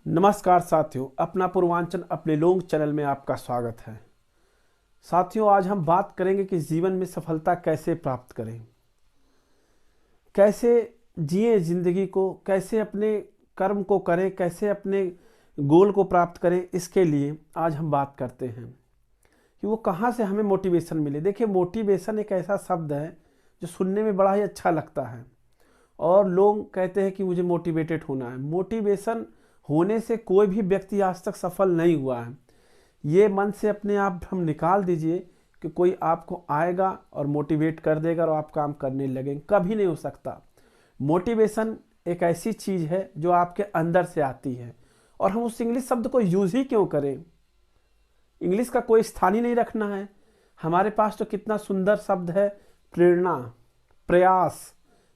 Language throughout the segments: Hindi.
नमस्कार साथियों, अपना पूर्वांचल अपने लोग चैनल में आपका स्वागत है। साथियों, आज हम बात करेंगे कि जीवन में सफलता कैसे प्राप्त करें, कैसे जिए जिंदगी को, कैसे अपने कर्म को करें, कैसे अपने गोल को प्राप्त करें। इसके लिए आज हम बात करते हैं कि वो कहाँ से हमें मोटिवेशन मिले। देखिए, मोटिवेशन एक ऐसा शब्द है जो सुनने में बड़ा ही अच्छा लगता है और लोग कहते हैं कि मुझे मोटिवेटेड होना है। मोटिवेशन होने से कोई भी व्यक्ति आज तक सफल नहीं हुआ है। ये मन से अपने आप हम निकाल दीजिए कि कोई आपको आएगा और मोटिवेट कर देगा और आप काम करने लगेंगे, कभी नहीं हो सकता। मोटिवेशन एक ऐसी चीज़ है जो आपके अंदर से आती है। और हम उस इंग्लिश शब्द को यूज़ ही क्यों करें? इंग्लिश का कोई स्थान ही नहीं रखना है। हमारे पास तो कितना सुंदर शब्द है, प्रेरणा, प्रयास,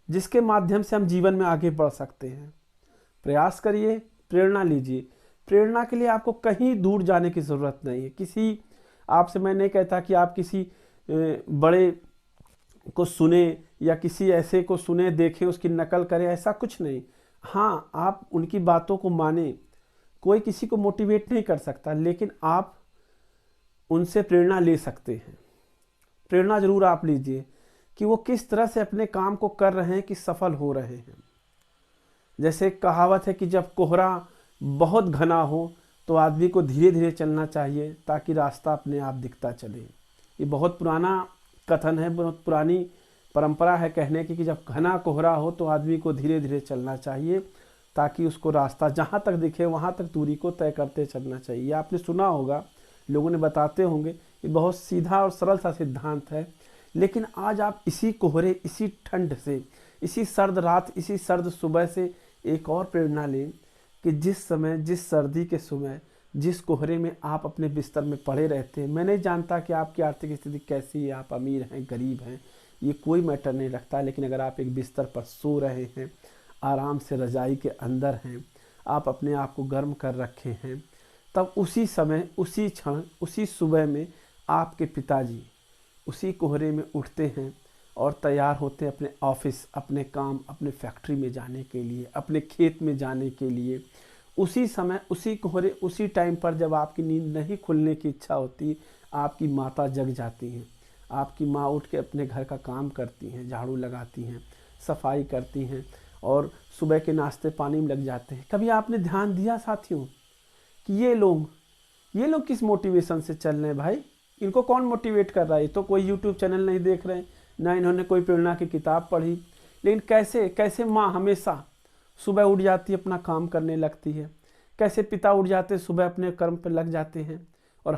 जिसके माध्यम से हम जीवन में आगे बढ़ सकते हैं। प्रयास करिए, प्रेरणा लीजिए। प्रेरणा के लिए आपको कहीं दूर जाने की ज़रूरत नहीं है। किसी आपसे मैं नहीं कहता कि आप किसी बड़े को सुने या किसी ऐसे को सुने, देखें, उसकी नकल करें, ऐसा कुछ नहीं। हाँ, आप उनकी बातों को माने। कोई किसी को मोटिवेट नहीं कर सकता, लेकिन आप उनसे प्रेरणा ले सकते हैं। प्रेरणा ज़रूर आप लीजिए कि वो किस तरह से अपने काम को कर रहे हैं कि सफल हो रहे हैं। जैसे एक कहावत है कि जब कोहरा बहुत घना हो तो आदमी को धीरे धीरे चलना चाहिए ताकि रास्ता अपने आप दिखता चले। ये बहुत पुराना कथन है, बहुत पुरानी परंपरा है कहने की कि जब घना कोहरा हो तो आदमी को धीरे धीरे चलना चाहिए ताकि उसको रास्ता जहाँ तक दिखे वहाँ तक दूरी को तय करते चलना चाहिए। आपने सुना होगा, लोगों ने बताते होंगे। ये बहुत सीधा और सरल सा सिद्धांत है, लेकिन आज आप इसी कोहरे, इसी ठंड से, इसी सर्द रात, इसी सर्द सुबह से एक और प्रेरणा लें कि जिस समय, जिस सर्दी के समय, जिस कोहरे में आप अपने बिस्तर में पड़े रहते हैं। मैं नहीं जानता कि आपकी आर्थिक स्थिति कैसी है, आप अमीर हैं, गरीब हैं, ये कोई मैटर नहीं रखता। लेकिन अगर आप एक बिस्तर पर सो रहे हैं, आराम से रजाई के अंदर हैं, आप अपने आप को गर्म कर रखे हैं, तब उसी समय, उसी क्षण, उसी सुबह में आपके पिताजी उसी कोहरे में उठते हैं और तैयार होते हैं अपने ऑफिस, अपने काम, अपने फैक्ट्री में जाने के लिए, अपने खेत में जाने के लिए। उसी समय, उसी कोहरे, उसी टाइम पर जब आपकी नींद नहीं खुलने की इच्छा होती, आपकी माता जग जाती हैं। आपकी माँ उठ के अपने घर का काम करती हैं, झाड़ू लगाती हैं, सफाई करती हैं और सुबह के नाश्ते पानी में लग जाते हैं। कभी आपने ध्यान दिया साथियों कि ये लोग किस मोटिवेशन से चल रहे हैं? भाई, इनको कौन मोटिवेट कर रहा है? तो कोई यूट्यूब चैनल नहीं देख रहे हैं, ना इन्होंने कोई प्रेरणा की किताब पढ़ी। लेकिन कैसे कैसे माँ हमेशा सुबह उठ जाती है, अपना काम करने लगती है। कैसे पिता उठ जाते सुबह, अपने कर्म पर लग जाते हैं। और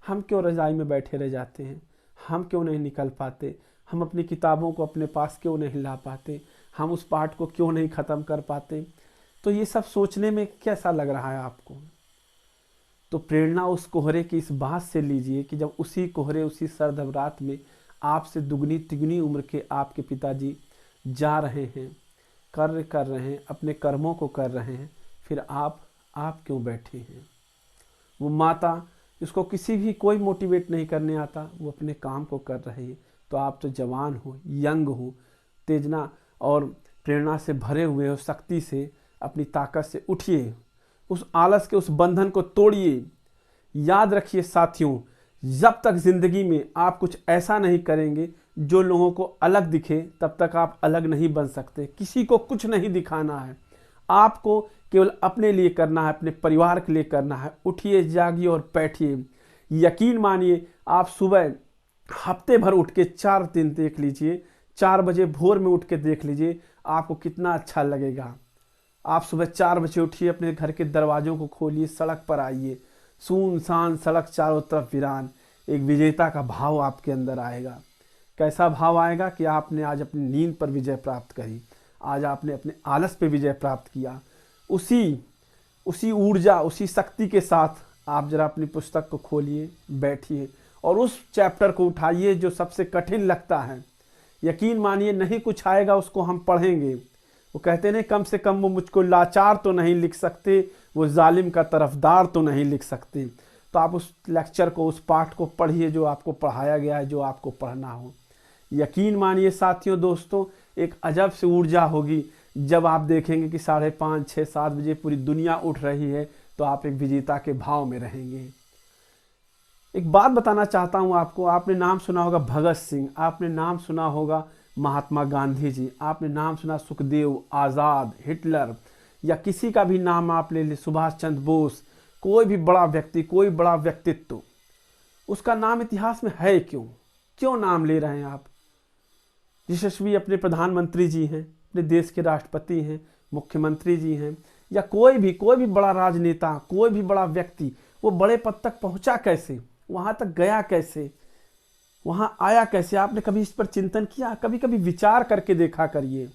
हम क्यों रज़ाई में बैठे रह जाते हैं? हम क्यों नहीं निकल पाते? हम अपनी किताबों को अपने पास क्यों नहीं ला पाते? हम उस पाठ को क्यों नहीं ख़त्म कर पाते? तो ये सब सोचने में कैसा लग रहा है आपको? तो प्रेरणा उस कोहरे की इस बात से लीजिए कि जब उसी कोहरे, उसी सर्द रात में आपसे दुगनी तिगनी उम्र के आपके पिताजी जा रहे हैं, कार्य कर रहे हैं, अपने कर्मों को कर रहे हैं, फिर आप क्यों बैठे हैं? वो माता, इसको किसी भी कोई मोटिवेट नहीं करने आता, वो अपने काम को कर रही है। तो आप तो जवान हो, यंग हो, तेजना और प्रेरणा से भरे हुए हो, शक्ति से, अपनी ताकत से उठिए, उस आलस के उस बंधन को तोड़िए। याद रखिए साथियों, जब तक ज़िंदगी में आप कुछ ऐसा नहीं करेंगे जो लोगों को अलग दिखे, तब तक आप अलग नहीं बन सकते। किसी को कुछ नहीं दिखाना है, आपको केवल अपने लिए करना है, अपने परिवार के लिए करना है। उठिए, जागिए और बैठिए। यकीन मानिए, आप सुबह हफ्ते भर उठ के 4 दिन देख लीजिए, 4 बजे भोर में उठ के देख लीजिए, आपको कितना अच्छा लगेगा। आप सुबह 4 बजे उठिए, अपने घर के दरवाज़ों को खोलिए, सड़क पर आइए, सुनसान सड़क, चारों तरफ वीरान। एक विजेता का भाव आपके अंदर आएगा। कैसा भाव आएगा कि आपने आज अपनी नींद पर विजय प्राप्त करी, आज आपने अपने आलस पे विजय प्राप्त किया। उसी ऊर्जा, उसी शक्ति के साथ आप जरा अपनी पुस्तक को खोलिए, बैठिए और उस चैप्टर को उठाइए जो सबसे कठिन लगता है। यकीन मानिए, नहीं कुछ आएगा उसको हम पढ़ेंगे। वो कहते नहीं, कम से कम वो मुझको लाचार तो नहीं लिख सकते, वो जालिम का तरफदार तो नहीं लिख सकते। तो आप उस लेक्चर को, उस पाठ को पढ़िए जो आपको पढ़ाया गया है, जो आपको पढ़ना हो। यकीन मानिए साथियों, दोस्तों, एक अजब सी ऊर्जा होगी जब आप देखेंगे कि 5:30, 6, 7 बजे पूरी दुनिया उठ रही है, तो आप एक विजेता के भाव में रहेंगे। एक बात बताना चाहता हूँ आपको, आपने नाम सुना होगा भगत सिंह, आपने नाम सुना होगा महात्मा गांधी जी, आपने नाम सुना सुखदेव, आज़ाद, हिटलर, या किसी का भी नाम आप ले लें, सुभाष चंद्र बोस, कोई भी बड़ा व्यक्ति, कोई बड़ा व्यक्तित्व, उसका नाम इतिहास में है क्यों? क्यों नाम ले रहे हैं आप? यशस्वी अपने प्रधानमंत्री जी हैं, अपने देश के राष्ट्रपति हैं, मुख्यमंत्री जी हैं, या कोई भी बड़ा राजनेता, कोई भी बड़ा व्यक्ति, वो बड़े पद तक पहुंचा कैसे, वहां तक गया कैसे, वहां आया कैसे? आपने कभी इस पर चिंतन किया? कभी कभी विचार करके देखा करिए।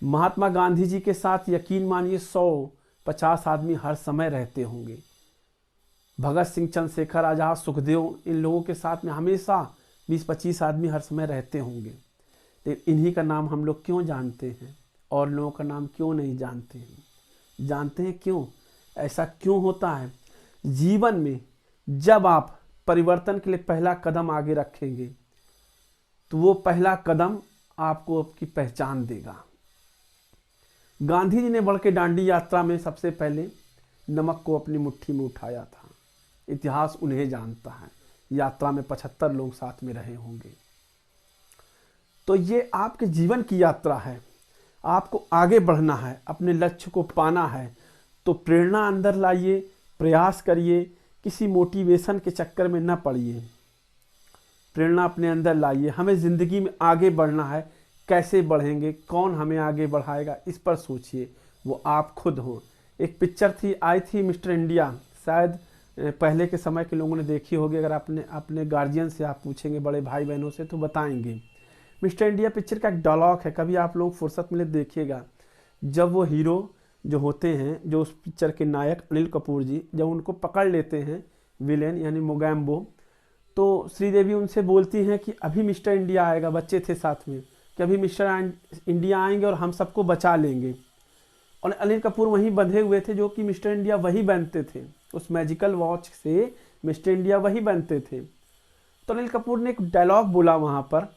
महात्मा गांधी जी के साथ यकीन मानिए 100-50 आदमी हर समय रहते होंगे। भगत सिंह, चंद्रशेखर आजाद, सुखदेव, इन लोगों के साथ में हमेशा 20-25 आदमी हर समय रहते होंगे। लेकिन इन्हीं का नाम हम लोग क्यों जानते हैं और लोगों का नाम क्यों नहीं जानते हैं? जानते हैं क्यों? ऐसा क्यों होता है? जीवन में जब आप परिवर्तन के लिए पहला कदम आगे रखेंगे, तो वो पहला कदम आपको आपकी पहचान देगा। गांधी जी ने बढ़ के दांडी यात्रा में सबसे पहले नमक को अपनी मुट्ठी में उठाया था। इतिहास उन्हें जानता है। यात्रा में 75 लोग साथ में रहे होंगे। तो ये आपके जीवन की यात्रा है। आपको आगे बढ़ना है, अपने लक्ष्य को पाना है, तो प्रेरणा अंदर लाइए, प्रयास करिए, किसी मोटिवेशन के चक्कर में न पड़िए। प्रेरणा अपने अंदर लाइए। हमें ज़िंदगी में आगे बढ़ना है। कैसे बढ़ेंगे, कौन हमें आगे बढ़ाएगा, इस पर सोचिए। वो आप खुद हो। एक पिक्चर थी, आई थी मिस्टर इंडिया, शायद पहले के समय के लोगों ने देखी होगी। अगर अपने गार्जियन से आप पूछेंगे, बड़े भाई बहनों से, तो बताएंगे। मिस्टर इंडिया पिक्चर का एक डायलॉग है, कभी आप लोग फुर्सत मिले देखिएगा। जब वो हीरो जो होते हैं, जो उस पिक्चर के नायक अनिल कपूर जी, जब उनको पकड़ लेते हैं विलेन यानी मोगैम्बो, तो श्रीदेवी उनसे बोलती हैं कि अभी मिस्टर इंडिया आएगा, बच्चे थे साथ में, कि अभी मिस्टर इंडिया आएंगे और हम सबको बचा लेंगे। और अनिल कपूर वहीं बंधे हुए थे, जो कि मिस्टर इंडिया वही बनते थे। उस मैजिकल वॉच से मिस्टर इंडिया वही बनते थे। तो अनिल कपूर ने एक डायलॉग बोला वहाँ पर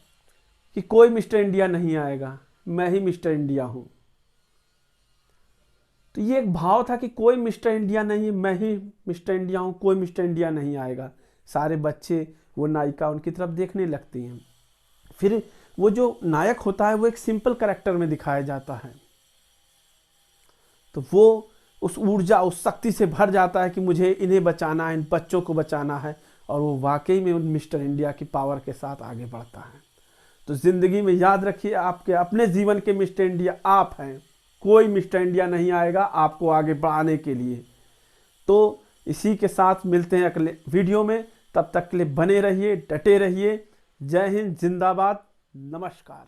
कि कोई मिस्टर इंडिया नहीं आएगा, मैं ही मिस्टर इंडिया हूँ। तो ये एक भाव था कि कोई मिस्टर इंडिया नहीं, मैं ही मिस्टर इंडिया हूँ, कोई मिस्टर इंडिया नहीं आएगा। सारे बच्चे, वो नायिका उनकी तरफ देखने लगती हैं। फिर वो जो नायक होता है वो एक सिंपल कैरेक्टर में दिखाया जाता है, तो वो उस ऊर्जा, उस शक्ति से भर जाता है कि मुझे इन्हें बचाना है, इन बच्चों को बचाना है, और वो वाकई में उन मिस्टर इंडिया की पावर के साथ आगे बढ़ता है। तो ज़िंदगी में याद रखिए, आपके अपने जीवन के मिस्टर इंडिया आप हैं। कोई मिस्टर इंडिया नहीं आएगा आपको आगे बढ़ाने के लिए। तो इसी के साथ मिलते हैं अगले वीडियो में। तब तक के लिए बने रहिए, डटे रहिए। जय हिंद, जिंदाबाद, नमस्कार।